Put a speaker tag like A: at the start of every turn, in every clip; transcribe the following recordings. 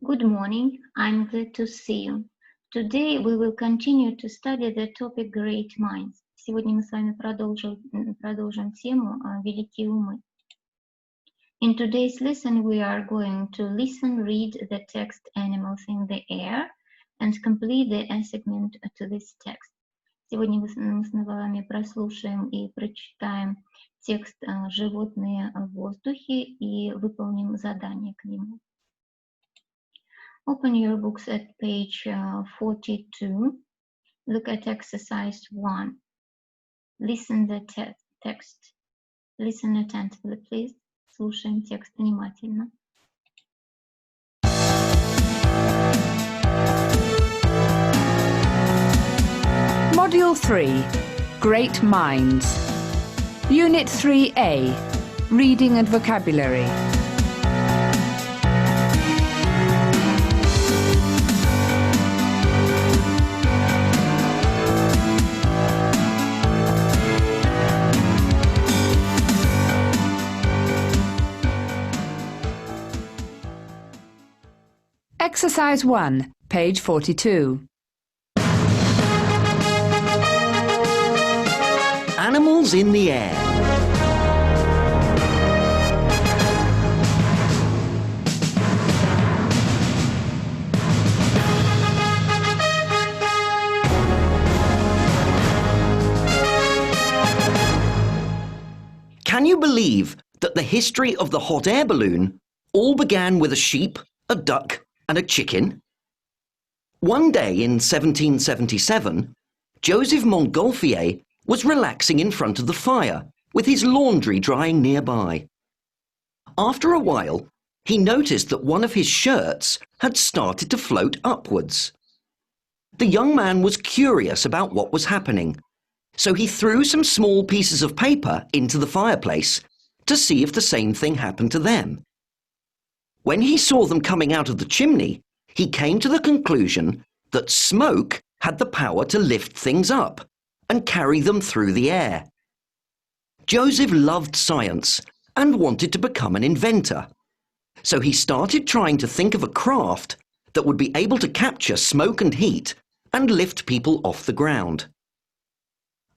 A: Good morning, I'm glad to see you. Today we will continue to study the topic Great Minds. Сегодня мы с вами продолжим тему «Великие умы». In today's lesson we are going to listen, read the text Animals in the Air and complete the assignment to this text. Сегодня мы с вами прослушаем и прочитаем текст «Животные в воздухе» и выполним задание к нему. Open your books at page 42. Look at exercise 1. Listen the text. Listen attentively, please. Слушаем текст внимательно.
B: Module 3. Great Minds. Unit 3A. Reading and Vocabulary. Exercise 1, page 42.
C: Animals in the air. Can you believe that the history of the hot air balloon all began with a sheep, a duck, and a chicken? One day in 1777, Joseph Montgolfier was relaxing in front of the fire with his laundry drying nearby. After a while, he noticed that one of his shirts had started to float upwards. The young man was curious about what was happening, so he threw some small pieces of paper into the fireplace to see if the same thing happened to them. When he saw them coming out of the chimney, he came to the conclusion that smoke had the power to lift things up and carry them through the air. Joseph loved science and wanted to become an inventor, so he started trying to think of a craft that would be able to capture smoke and heat and lift people off the ground.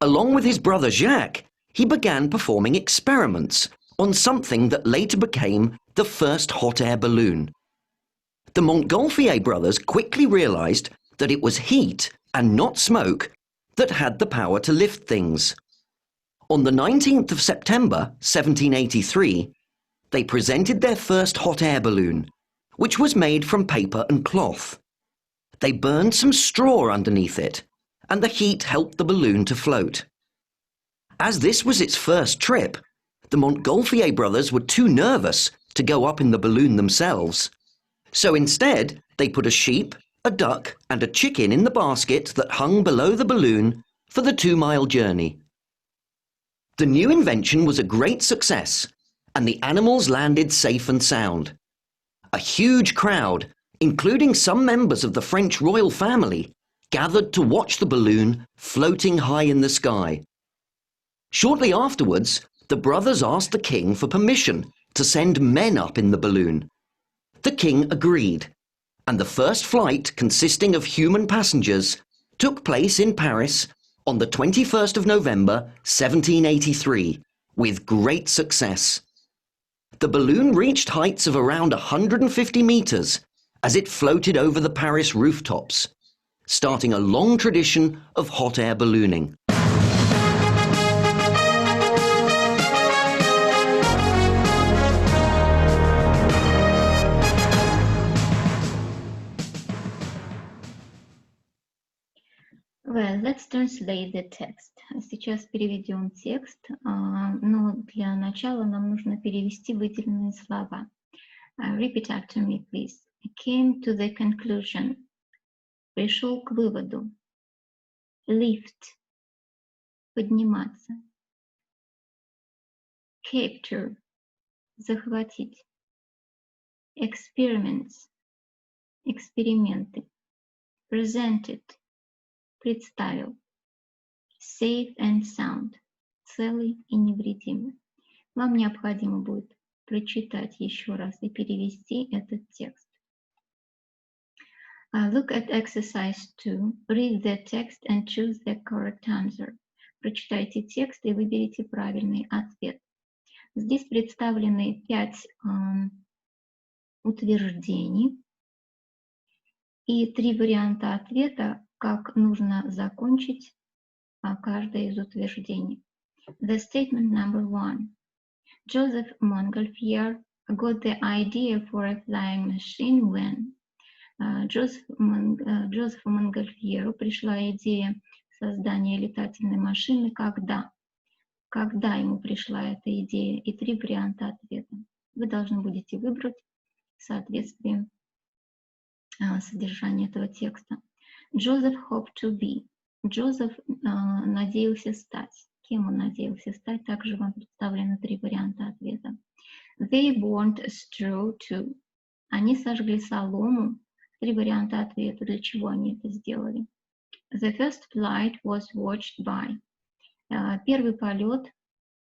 C: Along with his brother Jacques, he began performing experiments on something that later became the first hot air balloon. The Montgolfier brothers quickly realized that it was heat and not smoke that had the power to lift things. On the 19th of September 1783, they presented their first hot air balloon, which was made from paper and cloth. They burned some straw underneath it, and the heat helped the balloon to float. As this was its first trip, the Montgolfier brothers were too nervous to go up in the balloon themselves. So instead, they put a sheep, a duck, and a chicken in the basket that hung below the balloon for the 2-mile journey. The new invention was a great success, and the animals landed safe and sound. A huge crowd, including some members of the French royal family, gathered to watch the balloon floating high in the sky. Shortly afterwards, the brothers asked the king for permission to send men up in the balloon. The king agreed, and the first flight, consisting of human passengers, took place in Paris on the 21st of November 1783, with great success. The balloon reached heights of around 150 meters as it floated over the Paris rooftops, starting a long tradition of hot air ballooning.
A: Well, let's translate the text. Сейчас переведем текст, но для начала нам нужно перевести выделенные слова. Repeat after me, please. I came to the conclusion. Пришел к выводу. Lift. Подниматься. Capture. Захватить. Experiments. Эксперименты. Presented. Представил. Safe and sound. Целый и невредимый. Вам необходимо будет прочитать еще раз и перевести этот текст. Look at exercise 2. Read the text and choose the correct answer. Прочитайте текст и выберите правильный ответ. Здесь представлены 5 утверждений и 3 варианта ответа, как нужно закончить каждое из утверждений. The statement number 1. Joseph Montgolfier got the idea for a flying machine when. Джозефу Монгольфьеру пришла идея создания летательной машины когда? Когда ему пришла эта идея? И 3 варианта ответа. Вы должны будете выбрать в соответствии содержания этого текста. Joseph hoped to be. Джозеф надеялся стать. Кем он надеялся стать? Также вам представлены 3 варианта ответа. They burnt straw too. Они сожгли солому. 3 варианта ответа. Для чего они это сделали? The first flight was watched by. Первый полет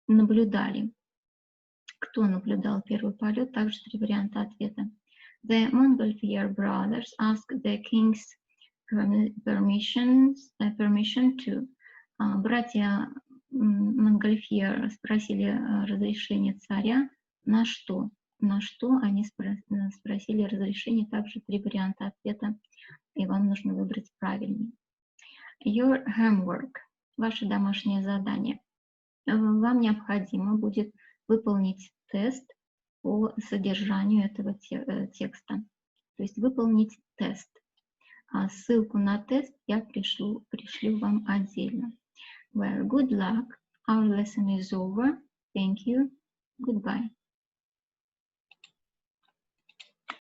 A: наблюдали. Кто наблюдал первый полет? Также 3 варианта ответа. The Montgolfier brothers asked the king's permission to. Братья Монгольфьер спросили разрешение царя на что? На что они спросили разрешение? Также 3 варианта ответа, и вам нужно выбрать правильный. Your homework. Ваше домашнее задание. Вам необходимо будет выполнить тест по содержанию этого текста. То есть выполнить тест. Ссылку на тест я пришлю вам отдельно. Well, good luck. Our lesson is over. Thank you. Goodbye.